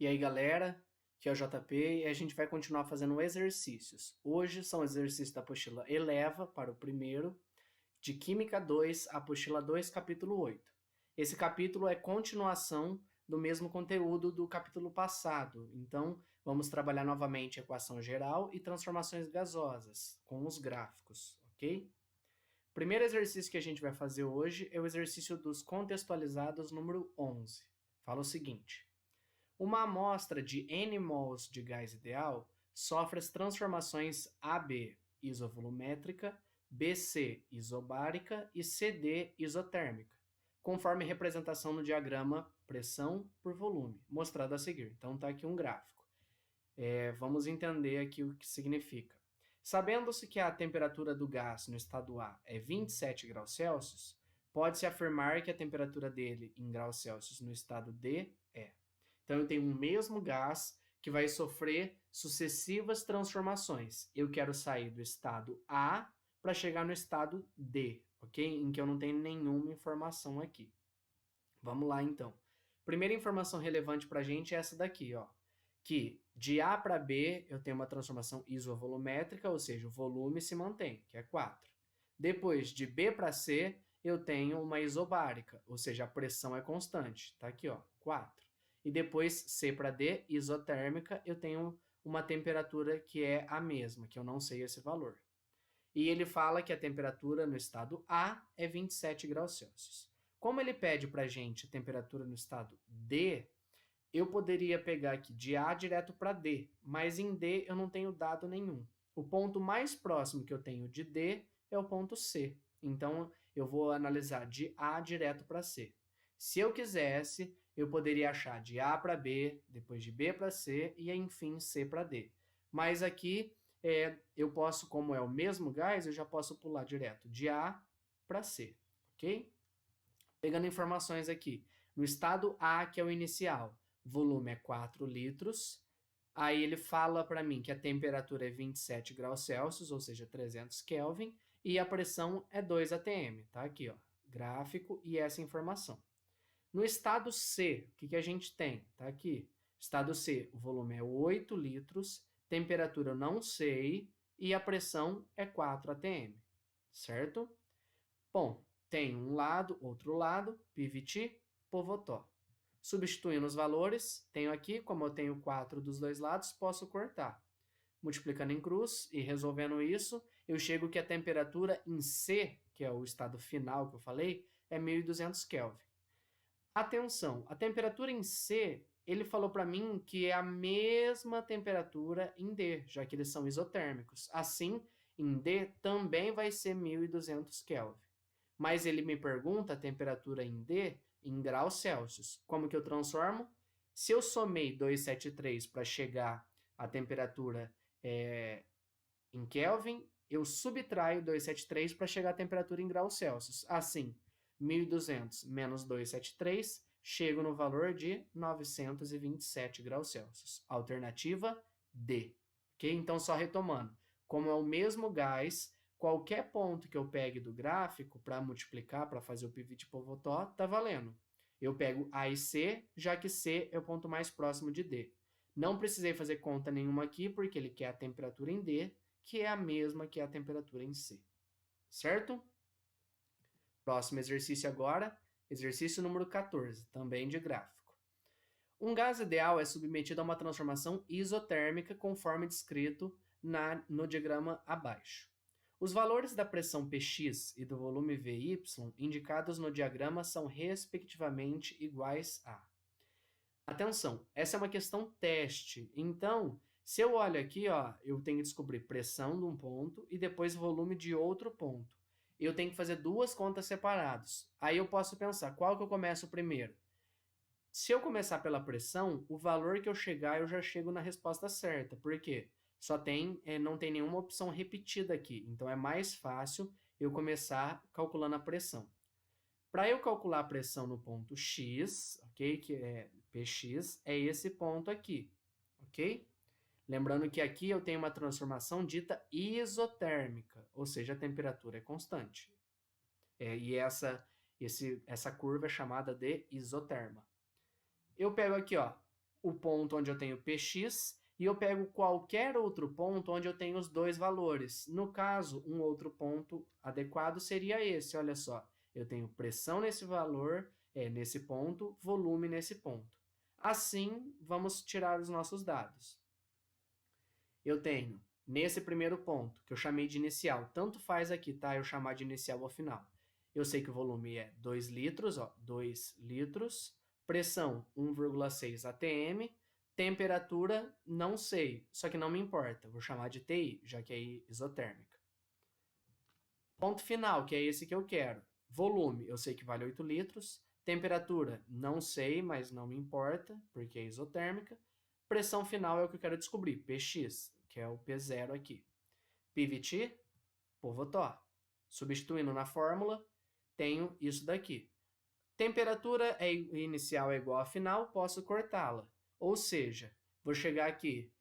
E aí, galera, aqui é o JP e a gente vai continuar fazendo exercícios. Hoje são exercícios da apostila Eleva para o primeiro, de Química 2, apostila 2, capítulo 8. Esse capítulo é continuação do mesmo conteúdo do capítulo passado, então vamos trabalhar novamente equação geral e transformações gasosas, com os gráficos, ok? O primeiro exercício que a gente vai fazer hoje é o exercício dos contextualizados número 11. Fala o seguinte: uma amostra de N mols de gás ideal sofre as transformações AB isovolumétrica, BC isobárica e CD isotérmica, conforme representação no diagrama pressão por volume, mostrado a seguir. Então está aqui um gráfico. Vamos entender aqui o que significa. Sabendo-se que a temperatura do gás no estado A é 27 graus Celsius, pode-se afirmar que a temperatura dele em graus Celsius no estado D é. Então, eu tenho um mesmo gás que vai sofrer sucessivas transformações. Eu quero sair do estado A para chegar no estado D, ok? Em que eu não tenho nenhuma informação aqui. Vamos lá, então. Primeira informação relevante para a gente é essa daqui, ó. Que de A para B eu tenho uma transformação isovolumétrica, ou seja, o volume se mantém, que é 4. Depois, de B para C, eu tenho uma isobárica, ou seja, a pressão é constante. Tá aqui, ó, 4. E depois, C para D, isotérmica, eu tenho uma temperatura que é a mesma, que eu não sei esse valor. E ele fala que a temperatura no estado A é 27 graus Celsius. Como ele pede para a gente a temperatura no estado D, eu poderia pegar aqui de A direto para D, mas em D eu não tenho dado nenhum. O ponto mais próximo que eu tenho de D é o ponto C. Então, eu vou analisar de A direto para C. Se eu quisesse, eu poderia achar de A para B, depois de B para C e, enfim, C para D. Mas aqui, eu posso, como é o mesmo gás, eu já posso pular direto de A para C, ok? Pegando informações aqui. No estado A, que é o inicial, volume é 4 litros. Aí ele fala para mim que a temperatura é 27 graus Celsius, ou seja, 300 Kelvin, e a pressão é 2 atm. Tá aqui, ó, gráfico e essa informação. No estado C, o que a gente tem? Tá aqui. Estado C, o volume é 8 litros, temperatura eu não sei e a pressão é 4 atm, certo? Bom, tem um lado, outro lado, pivot, povotó. Substituindo os valores, tenho aqui, como eu tenho 4 dos dois lados, posso cortar. Multiplicando em cruz e resolvendo isso, eu chego que a temperatura em C, que é o estado final que eu falei, é 1200 Kelvin. Atenção, a temperatura em C, ele falou para mim que é a mesma temperatura em D, já que eles são isotérmicos. Assim, em D também vai ser 1200 Kelvin. Mas ele me pergunta a temperatura em D em graus Celsius. Como que eu transformo? Se eu somei 273 para chegar à temperatura em Kelvin, eu subtraio 273 para chegar à temperatura em graus Celsius. Assim, 1200 menos 273, chego no valor de 927 graus Celsius. Alternativa D. Ok? Então, só retomando. Como é o mesmo gás, qualquer ponto que eu pegue do gráfico para multiplicar, para fazer o pivot povotó, está valendo. Eu pego A e C, já que C é o ponto mais próximo de D. Não precisei fazer conta nenhuma aqui, porque ele quer a temperatura em D, que é a mesma que a temperatura em C. Certo? Próximo exercício agora, exercício número 14, também de gráfico. Um gás ideal é submetido a uma transformação isotérmica conforme descrito no diagrama abaixo. Os valores da pressão Px e do volume Vy indicados no diagrama são respectivamente iguais a... Atenção, essa é uma questão teste, então, se eu olho aqui, ó, eu tenho que descobrir pressão de um ponto e depois volume de outro ponto. Eu tenho que fazer duas contas separadas. Aí eu posso pensar, qual que eu começo primeiro? Se eu começar pela pressão, o valor que eu chegar, eu já chego na resposta certa. Por quê? Não tem nenhuma opção repetida aqui. Então, é mais fácil eu começar calculando a pressão. Para eu calcular a pressão no ponto X, ok? Que é Px, é esse ponto aqui, ok? Lembrando que aqui eu tenho uma transformação dita isotérmica, ou seja, a temperatura é constante. E essa curva é chamada de isoterma. Eu pego aqui, ó, o ponto onde eu tenho Px e eu pego qualquer outro ponto onde eu tenho os dois valores. No caso, um outro ponto adequado seria esse, olha só. Eu tenho pressão nesse valor, nesse ponto, volume nesse ponto. Assim, vamos tirar os nossos dados. Eu tenho, nesse primeiro ponto, que eu chamei de inicial, tanto faz aqui, tá? Eu chamar de inicial ao final. Eu sei que o volume é 2 litros, ó, 2 litros. Pressão, 1,6 atm. Temperatura, não sei, só que não me importa. Vou chamar de TI, já que é isotérmica. Ponto final, que é esse que eu quero. Volume, eu sei que vale 8 litros. Temperatura, não sei, mas não me importa, porque é isotérmica. Pressão final é o que eu quero descobrir, Px, que é o P0 aqui. PVT, Povotó. Substituindo na fórmula, tenho isso daqui. Temperatura inicial é igual a final, posso cortá-la. Ou seja, vou chegar aqui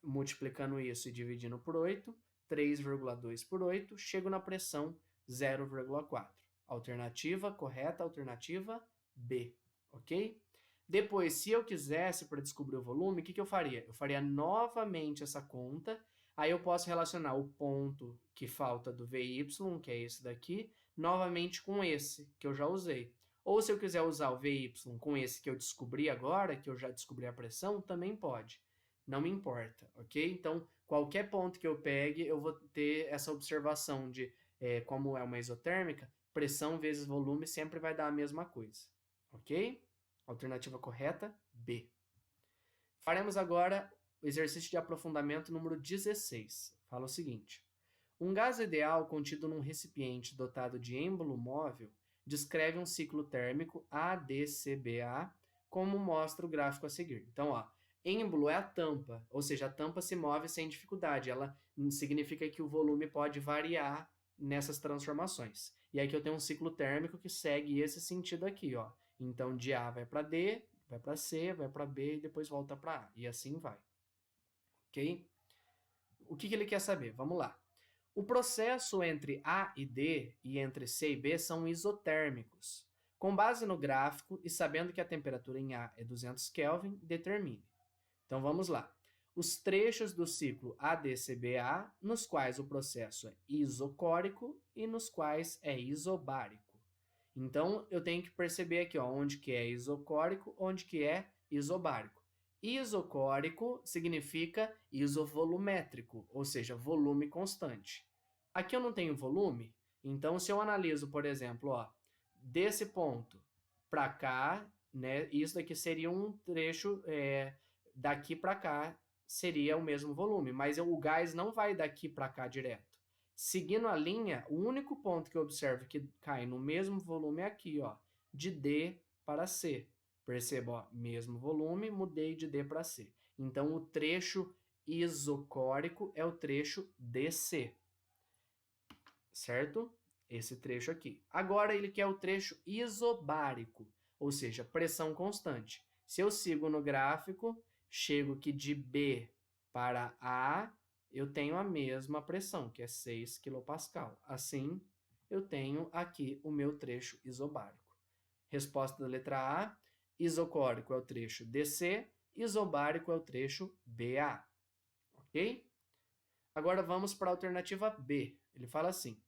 multiplicando isso e dividindo por 8, 3,2 por 8, chego na pressão 0,4. Alternativa correta, alternativa B, ok? Depois, se eu quisesse para descobrir o volume, o que eu faria? Eu faria novamente essa conta, aí eu posso relacionar o ponto que falta do VY, que é esse daqui, novamente com esse, que eu já usei. Ou se eu quiser usar o VY com esse que eu descobri agora, que eu já descobri a pressão, também pode. Não me importa, ok? Então, qualquer ponto que eu pegue, eu vou ter essa observação de, como é uma isotérmica, pressão vezes volume sempre vai dar a mesma coisa, ok? Alternativa correta, B. Faremos agora o exercício de aprofundamento número 16. Fala o seguinte. Um gás ideal contido num recipiente dotado de êmbolo móvel descreve um ciclo térmico ADCBA, como mostra o gráfico a seguir. Então, ó, êmbolo é a tampa, ou seja, a tampa se move sem dificuldade. Ela significa que o volume pode variar nessas transformações. E aí que eu tenho um ciclo térmico que segue esse sentido aqui, ó. Então, de A vai para D, vai para C, vai para B e depois volta para A. E assim vai. Ok? O que ele quer saber? Vamos lá. O processo entre A e D e entre C e B são isotérmicos. Com base no gráfico e sabendo que a temperatura em A é 200 Kelvin, determine. Então, vamos lá. Os trechos do ciclo ADCBA, nos quais o processo é isocórico e nos quais é isobárico. Então, eu tenho que perceber aqui, ó, onde que é isocórico, onde que é isobárico. Isocórico significa isovolumétrico, ou seja, volume constante. Aqui eu não tenho volume, então se eu analiso, por exemplo, ó, desse ponto para cá, né, isso daqui seria um trecho, daqui para cá seria o mesmo volume, mas o gás não vai daqui para cá direto. Seguindo a linha, o único ponto que eu observo que cai no mesmo volume é aqui, ó, de D para C. Perceba, ó, mesmo volume, mudei de D para C. Então, o trecho isocórico é o trecho DC. Certo? Esse trecho aqui. Agora, ele quer o trecho isobárico, ou seja, pressão constante. Se eu sigo no gráfico, chego que de B para A, eu tenho a mesma pressão, que é 6 kPa. Assim, eu tenho aqui o meu trecho isobárico. Resposta da letra A. Isocórico é o trecho DC, isobárico é o trecho BA. Ok? Agora vamos para a alternativa B. Ele fala assim,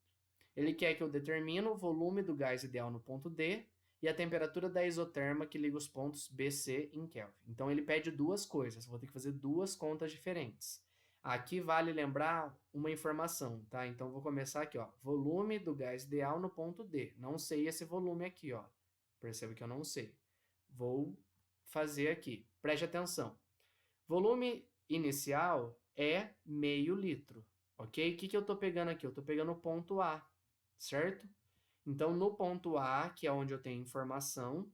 ele quer que eu determine o volume do gás ideal no ponto D e a temperatura da isoterma que liga os pontos B, C em Kelvin. Então ele pede duas coisas, vou ter que fazer duas contas diferentes. Aqui vale lembrar uma informação, tá? Então vou começar aqui, ó, volume do gás ideal no ponto D. Não sei esse volume aqui, ó. Perceba que eu não sei. Vou fazer aqui. Preste atenção. Volume inicial é meio litro, ok? O que eu estou pegando aqui? Eu estou pegando o ponto A, certo? Então, no ponto A, que é onde eu tenho informação,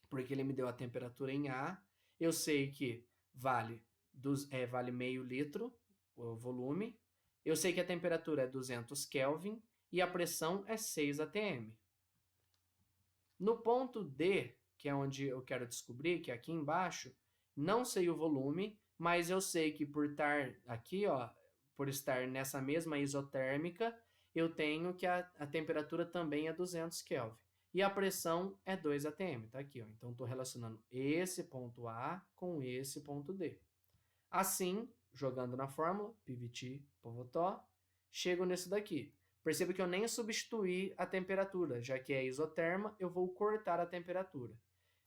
porque ele me deu a temperatura em A, eu sei que vale meio litro o volume. Eu sei que a temperatura é 200 Kelvin e a pressão é 6 atm. No ponto D, que é onde eu quero descobrir, que é aqui embaixo, não sei o volume, mas eu sei que por estar aqui, ó, por estar nessa mesma isotérmica, eu tenho que a temperatura também é 200 Kelvin. e a pressão é 2 atm, tá aqui, ó. Então, estou relacionando esse ponto A com esse ponto D. Assim, jogando na fórmula, PVT, Povotó, chego nisso daqui. Perceba que eu nem substituí a temperatura, já que é isoterma, eu vou cortar a temperatura.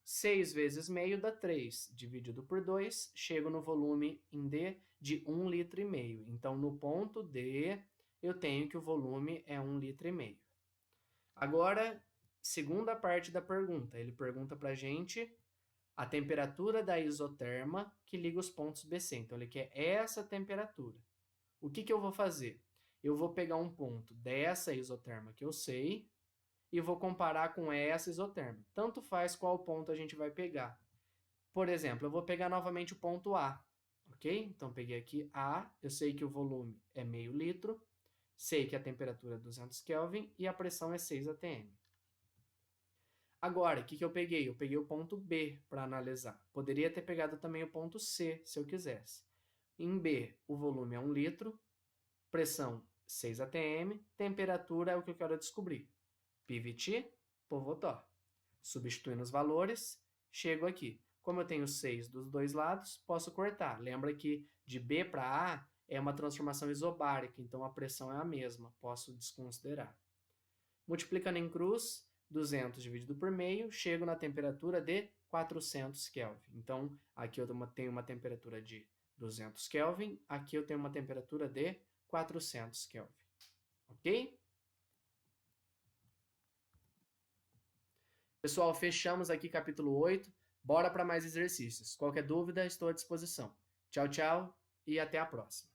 6 vezes meio dá 3, dividido por 2, chego no volume em D de 1,5 litro. Então, no ponto D, eu tenho que o volume é 1,5 litro. Agora, segunda parte da pergunta, ele pergunta para a gente a temperatura da isoterma que liga os pontos BC. Então, ele quer essa temperatura. O que eu vou fazer? Eu vou pegar um ponto dessa isoterma que eu sei e vou comparar com essa isoterma. Tanto faz qual ponto a gente vai pegar. Por exemplo, eu vou pegar novamente o ponto A, ok? Então, peguei aqui A, eu sei que o volume é meio litro, sei que a temperatura é 200 Kelvin e a pressão é 6 atm. Agora, o que eu peguei? Eu peguei o ponto B para analisar. Poderia ter pegado também o ponto C, se eu quisesse. Em B, o volume é 1 litro, pressão 6 atm, temperatura é o que eu quero descobrir. PVT, Povotó. Substituindo os valores, chego aqui. Como eu tenho 6 dos dois lados, posso cortar. Lembra que de B para A é uma transformação isobárica, então a pressão é a mesma, posso desconsiderar. Multiplicando em cruz, 200 dividido por meio, chego na temperatura de 400 Kelvin. Então, aqui eu tenho uma temperatura de 200 Kelvin, aqui eu tenho uma temperatura de 400 Kelvin. Ok? Pessoal, fechamos aqui capítulo 8. Bora para mais exercícios. Qualquer dúvida, estou à disposição. Tchau, tchau e até a próxima.